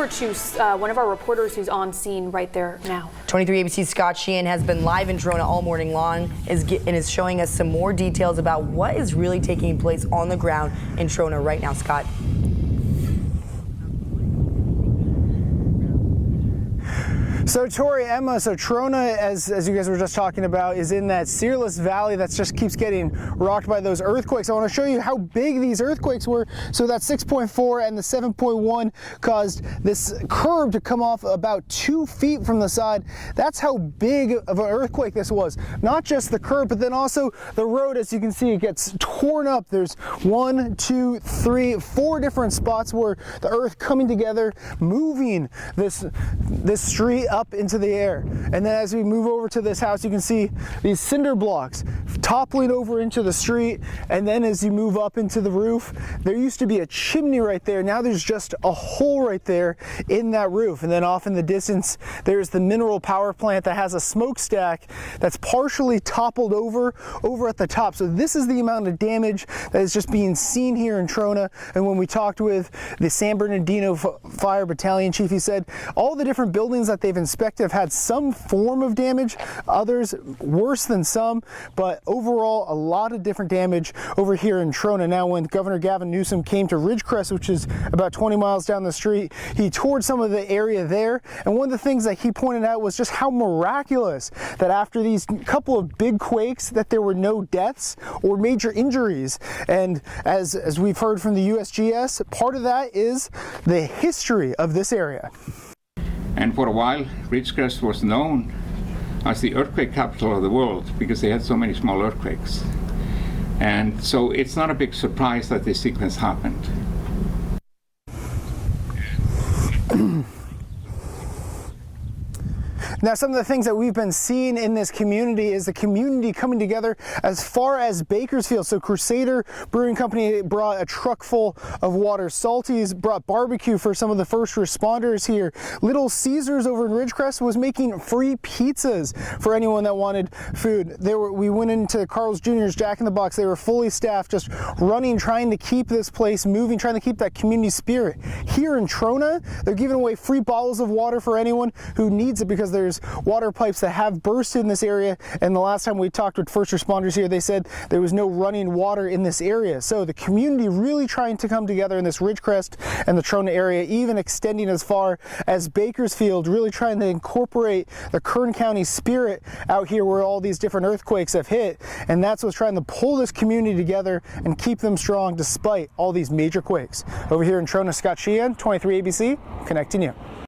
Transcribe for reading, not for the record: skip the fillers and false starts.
over to one of our reporters who's on scene right there now. 23 ABC's Scott Sheehan has been live in Trona all morning long and is showing us some more details about what is really taking place on the ground in Trona right now. Scott. So Tori, Emma, so Trona, as you guys were just talking about, is in that searless valley that just keeps getting rocked by those earthquakes. I want to show you how big these earthquakes were. So that 6.4 and the 7.1 caused this curb to come off about 2 feet from the side. That's how big of an earthquake this was. Not just the curb, but then also the road. As you can see, it gets torn up. There's 1, 2, 3, 4 different spots where the earth coming together, moving this street up into the air. And then as we move over to this house, you can see these cinder blocks toppling over into the street. And then as you move up into the roof, there used to be a chimney right there. Now there's just a hole right there in that roof. And then off in the distance, there's the mineral power plant that has a smokestack that's partially toppled over at the top. So this is the amount of damage that is just being seen here in Trona. And when we talked with the San Bernardino Fire Battalion Chief, he said all the different buildings that they've inspected have had some form of damage, others worse than some, but overall a lot of different damage over here in Trona. Now, when Governor Gavin Newsom came to Ridgecrest, which is about 20 miles down the street, he toured some of the area there, and one of the things that he pointed out was just how miraculous that after these couple of big quakes that there were no deaths or major injuries. And as we've heard from the USGS, part of that is the history of this area. And for a while, Ridgecrest was known as the earthquake capital of the world because they had so many small earthquakes. And so it's not a big surprise that this sequence happened. Now, some of the things that we've been seeing in this community is the community coming together as far as Bakersfield. So Crusader Brewing Company brought a truck full of water. Salty's brought barbecue for some of the first responders here. Little Caesars over in Ridgecrest was making free pizzas for anyone that wanted food. We went into Carl's Jr.'s Jack in the Box. They were fully staffed, just running, trying to keep this place moving, trying to keep that community spirit. Here in Trona, they're giving away free bottles of water for anyone who needs it because there's water pipes that have burst in this area, and the last time we talked with first responders here, they said there was no running water in this area. So the community really trying to come together in this Ridgecrest and the Trona area, even extending as far as Bakersfield, really trying to incorporate the Kern County spirit out here where all these different earthquakes have hit, and that's what's trying to pull this community together and keep them strong despite all these major quakes. Over here in Trona, Scott Sheehan, 23 ABC, connecting you.